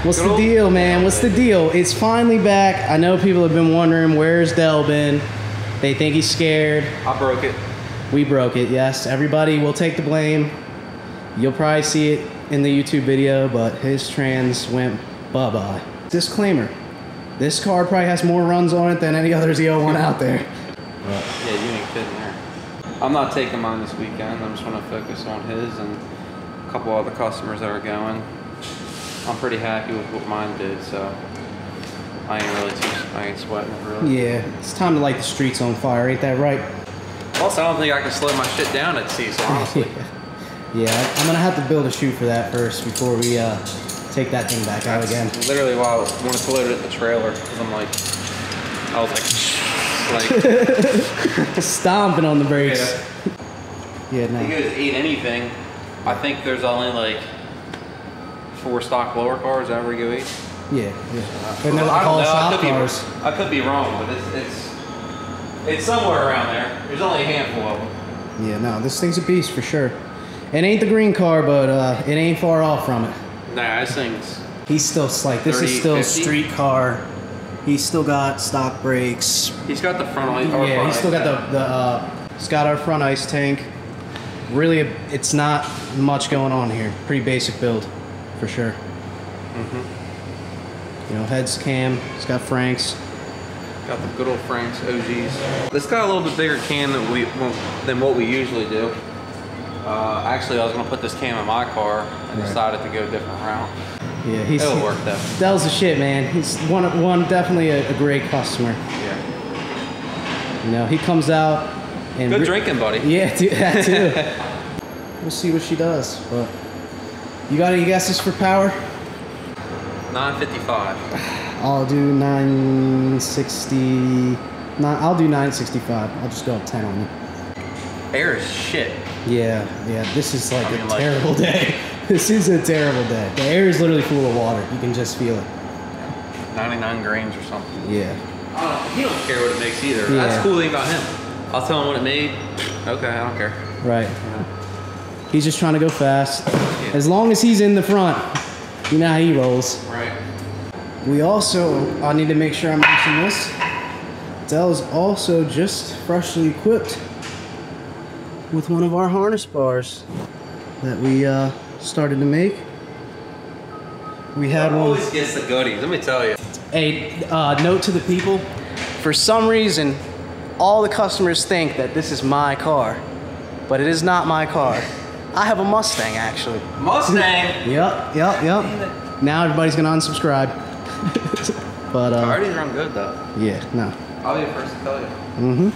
What's the deal, man? What's the deal? It's finally back. I know people have been wondering, where's Del been? They think he's scared. I broke it. We broke it, yes. Everybody will take the blame. You'll probably see it in the YouTube video, but his trans went bye-bye. Disclaimer, this car probably has more runs on it than any other Z01 out there. Yeah, you ain't fitting there. I'm not taking mine this weekend. I'm just going to focus on his and a couple other customers that are going. I'm pretty happy with what mine did, so I ain't sweating it really. Yeah, it's time to light the streets on fire, ain't that right? Also, I don't think I can slow my shit down at sea, so honestly. Yeah, I'm gonna have to build a chute for that first before we take that thing back out again. Literally why I wanted to load it in the trailer, because I was like stomping on the brakes. Yeah, no. If you guys eat anything, I think there's only like 4 stock blower cars that ever go eat. Yeah. I don't know. I could be wrong, but it's somewhere around there. There's only a handful of them. Yeah, no, this thing's a beast for sure. It ain't the green car, but it ain't far off from it. Nah, this thing's... He's still like, this 30, is still 50? Street car. He's still got stock brakes. He's got the front ice. Yeah, he's still got he's got our front ice tank. Really, it's not much going on here. Pretty basic build, for sure. Mm-hmm. You know, heads cam. It's got Franks. Got the good old Franks OGs. This got a little bit bigger cam than what we usually do. Actually, I was gonna put this cam in my car and decided to go a different route. Yeah, it'll work though. Del's the shit, man. He's definitely a great customer. Yeah. You know, he comes out and good drinking, buddy. Yeah, dude, that too. We'll see what she does. But you got any guesses for power? 955. I'll do 960. I'll do 965. I'll just go up 10 on you. Air is shit. Yeah. This is like a terrible day. This is a terrible day. The air is literally full of water. You can just feel it. 99 grains or something. Yeah. He don't care what it makes either. Yeah. That's the cool thing about him. I'll tell him what it made. Okay, I don't care. Right. Yeah. He's just trying to go fast. Yeah. As long as he's in the front, you know how he rolls. Right. We also, I need to make sure I'm mentioning this. Del's also just freshly equipped with one of our harness bars that we started to make. We had one. Always gets the goodies, let me tell you. A note to the people. For some reason, all the customers think that this is my car, but it is not my car. I have a Mustang, actually. Mustang? Yep. Now everybody's gonna unsubscribe. But Cardi's run good though. Yeah, no. I'll be the first to tell you. Mm-hmm.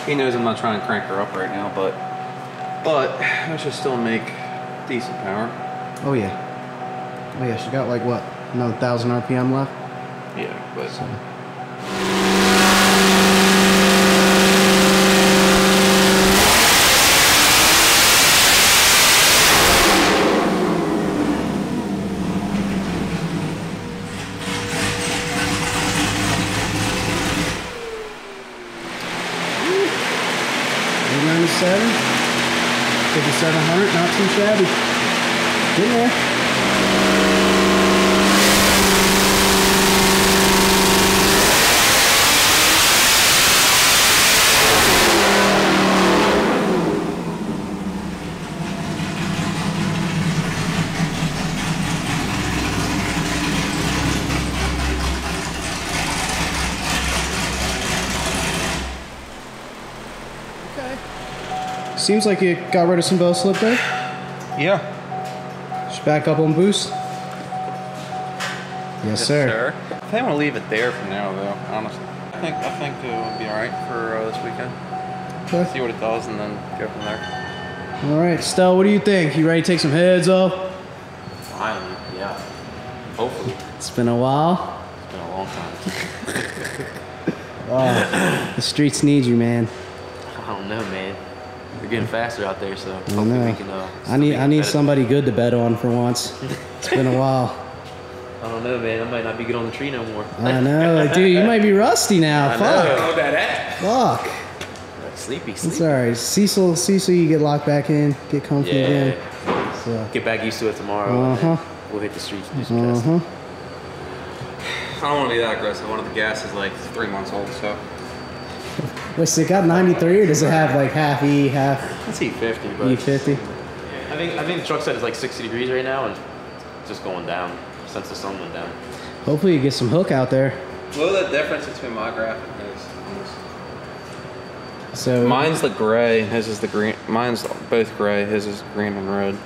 He knows I'm not trying to crank her up right now, but I should still make decent power. Oh yeah. Oh yeah, she got like what? Another 1,000 RPM left? Yeah, but... So. $97, 5,700, not too shabby. In there. Seems like you got rid of some bell slip there. Yeah. Just back up on boost. Yes, sir. I think I'm gonna leave it there for now, though. Honestly, I think it would be all right for this weekend. Okay. See what it does, and then go from there. All right, Stell, what do you think? You ready to take some heads off? Finally, yeah. Hopefully. It's been a while. It's been a long time. Oh, the streets need you, man. I don't know, man. They're getting faster out there, so I hopefully know. we can. I need somebody good to bet on for once. It's been a while. I don't know, man. I might not be good on the tree no more. I know, dude. You might be rusty now. I Fuck. know. Fuck. Sleepy. It's all right. Cecil, you get locked back in, get comfy Yeah. again. So. Get back used to it tomorrow. And then we'll hit the streets and do some testing. I don't want to be that aggressive. One of the gas is like 3 months old, so. Wait, so it got 93, or does it have like half E, half It's E50, but E50? I think the truck set is like 60 degrees right now, and it's just going down since the sun went down. Hopefully you get some hook out there. what was the difference between my graph and his? So Mine's the gray, his is the green. Mine's both gray, his is green and red.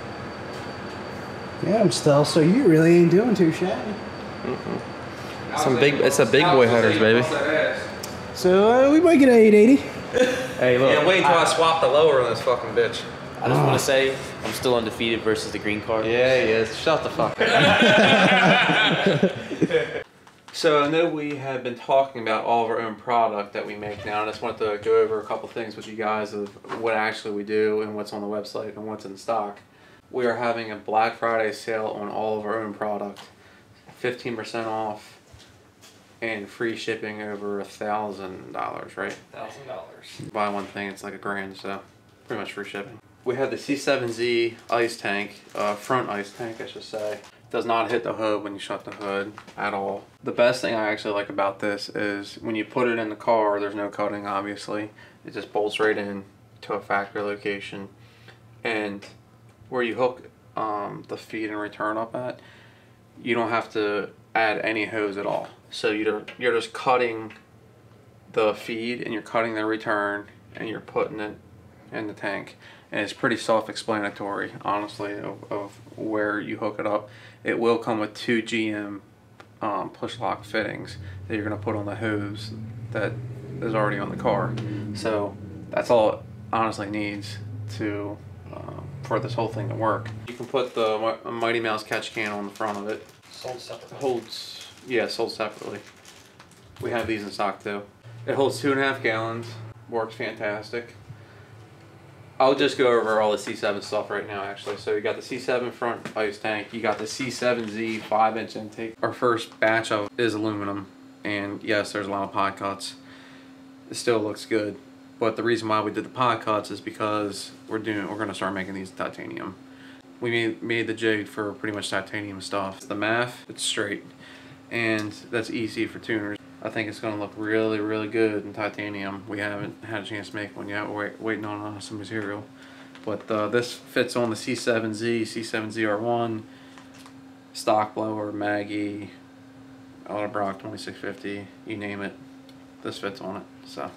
yeah, I'm Stell. So you really ain't doing too shabby. It's a big boy headers, baby. So we might get an 880. Hey, look. Yeah, wait until I swap the lower on this fucking bitch. I just want to say I'm still undefeated versus the green card. Yeah, he is. Shut the fuck up. So I know we have been talking about all of our own product that we make now. I just wanted to go over a couple things with you guys of what actually we do and what's on the website and what's in stock. We are having a Black Friday sale on all of our own product. 15% off and free shipping over $1,000, right? $1,000. Buy one thing, it's like $1,000, so pretty much free shipping. We have the C7Z ice tank, front ice tank I should say. Does not hit the hood when you shut the hood at all. The best thing I actually like about this is when you put it in the car, there's no cutting obviously. It just bolts right in to a factory location. And where you hook the feed and return up at, you don't have to add any hose at all. So you're just cutting the feed and you're cutting the return and you're putting it in the tank. And it's pretty self-explanatory, honestly, of where you hook it up. It will come with 2 GM push lock fittings that you're going to put on the hose that is already on the car. So that's all it honestly needs to for this whole thing to work. You can put the Mighty Mouse catch can on the front of it. Sold separately. Sold separately. We have these in stock too. It holds 2.5 gallons. Works fantastic. I'll just go over all the C7 stuff right now actually. So you got the C7 front ice tank, you got the C7Z 5-inch intake. Our first batch of is aluminum, and yes, there's a lot of pod cuts. It still looks good, but the reason why we did the pod cuts is because we're gonna start making these titanium. We made the jig for pretty much titanium stuff. The MAF, it's straight, and that's easy for tuners. I think it's going to look really, really good in titanium. We haven't had a chance to make one yet. We're waiting on some material. But this fits on the C7Z, C7ZR1, stock blower, Maggie, Brock 2650, you name it. This fits on it. So.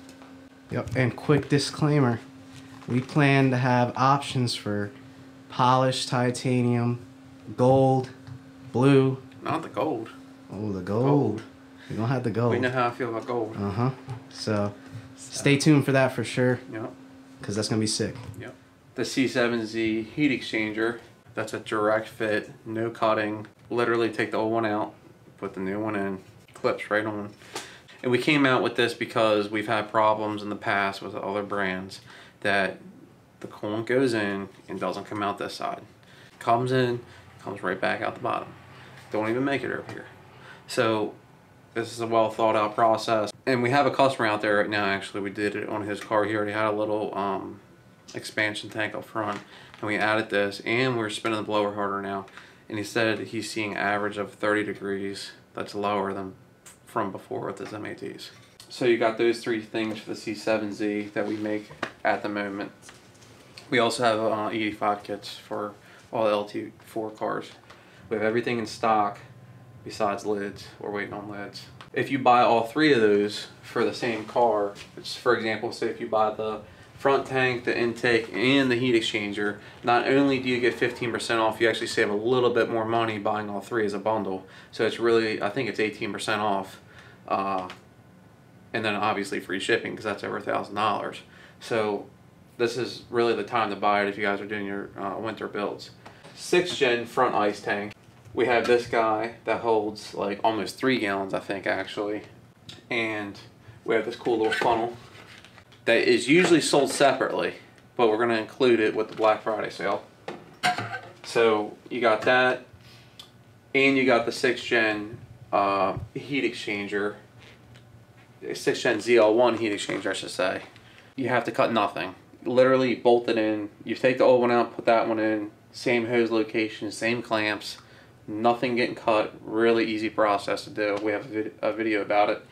Yep. And quick disclaimer: we plan to have options for polished titanium, gold, blue. Not the gold. Oh, the gold. We don't have the gold. We know how I feel about gold. So Stay tuned for that for sure. Yep. Because that's going to be sick. Yep. The C7Z heat exchanger, that's a direct fit, no cutting. Literally take the old one out, put the new one in, clips right on. And we came out with this because we've had problems in the past with other brands that the coolant goes in and doesn't come out this side. Comes in, comes right back out the bottom. Don't even make it over here. So this is a well thought out process. And we have a customer out there right now, actually. We did it on his car. He already had a little expansion tank up front. And we added this, and we're spinning the blower harder now. And he said he's seeing average of 30 degrees. That's lower than from before with his MATs. So you got those three things for the C7Z that we make at the moment. We also have 85 kits for all the LT4 cars. We have everything in stock besides lids. We're waiting on lids. If you buy all three of those for the same car, which, for example, say if you buy the front tank, the intake, and the heat exchanger, not only do you get 15% off, you actually save a little bit more money buying all three as a bundle. So it's really, I think it's 18% off. And then obviously free shipping because that's over $1,000. So this is really the time to buy it if you guys are doing your winter builds. 6th gen front ice tank. We have this guy that holds like almost 3 gallons, I think, actually. And we have this cool little funnel that is usually sold separately, but we're gonna include it with the Black Friday sale. So you got that, and you got the 6th gen heat exchanger, 6th gen ZL1 heat exchanger, I should say. You have to cut nothing. Literally bolt it in. You take the old one out, put that one in, same hose location, same clamps, nothing getting cut. Really easy process to do. We have a video about it.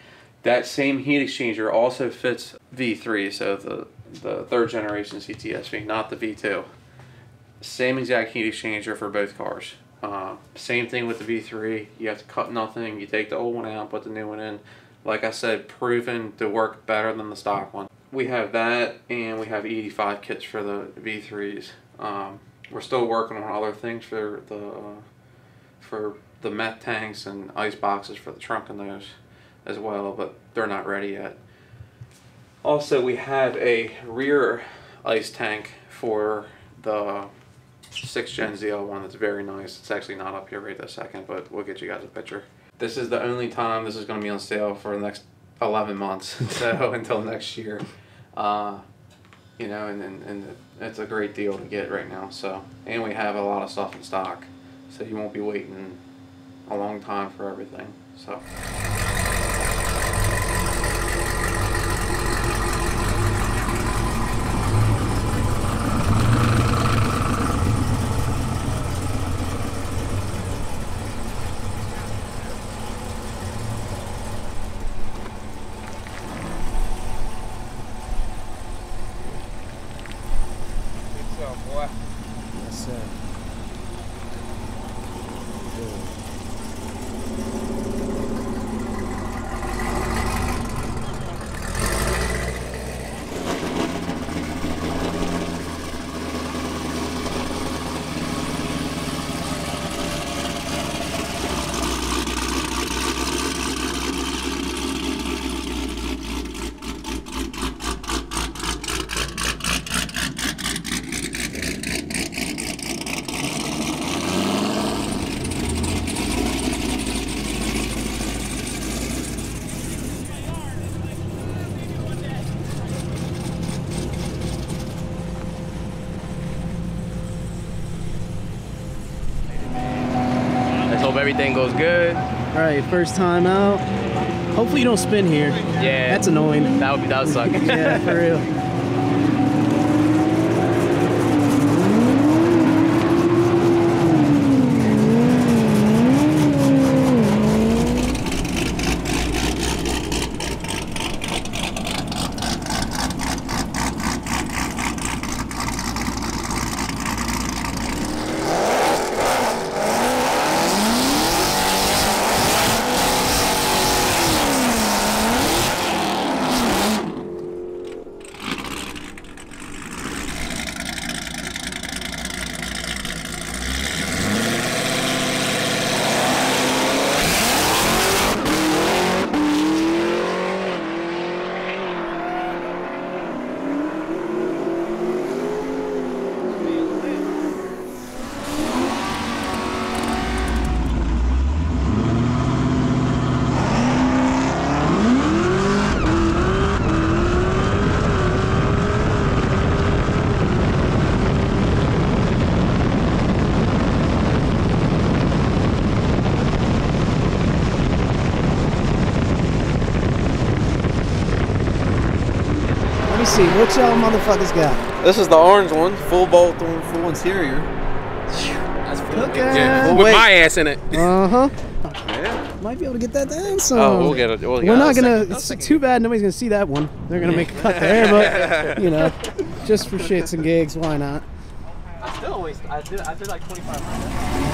That same heat exchanger also fits V3, so the 3rd generation CTSV, not the V2. Same exact heat exchanger for both cars. Same thing with the V3. You have to cut nothing. You take the old one out, put the new one in. Like I said, proven to work better than the stock one. We have that, and we have 85 kits for the V3s. We're still working on other things for the meth tanks and ice boxes for the trunk and those as well, but they're not ready yet. Also, we have a rear ice tank for the 6th gen ZL1 that's very nice. It's actually not up here right this second, but we'll get you guys a picture. This is the only time this is going to be on sale for the next 11 months, so until next year. You know, and it's a great deal to get right now. So, and we have a lot of stuff in stock, so you won't be waiting a long time for everything. So. Boy. Yes, sir. Hope everything goes good. All right, first time out. Hopefully you don't spin here. Yeah. That's annoying. That would suck. Yeah, for real. see. What y'all motherfuckers got? This is the orange one, full bolt, full interior. That's full. Okay. With my ass in it. Uh-huh. Yeah. Might be able to get that down some. Oh, we'll get it. We're not gonna. It's too bad nobody's gonna see that one. They're gonna make a cut there, but you know, just for shits and gigs, why not? I still always. I did like 2,500.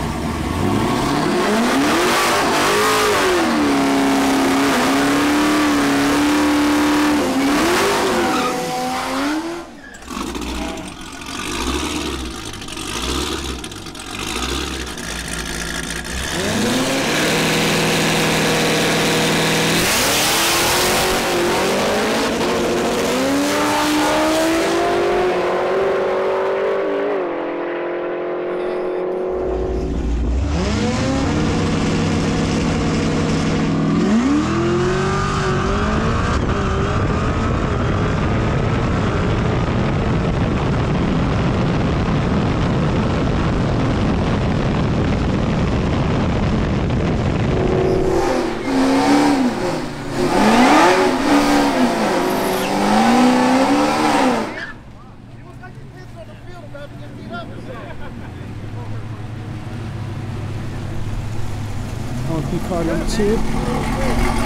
LMP car number 2.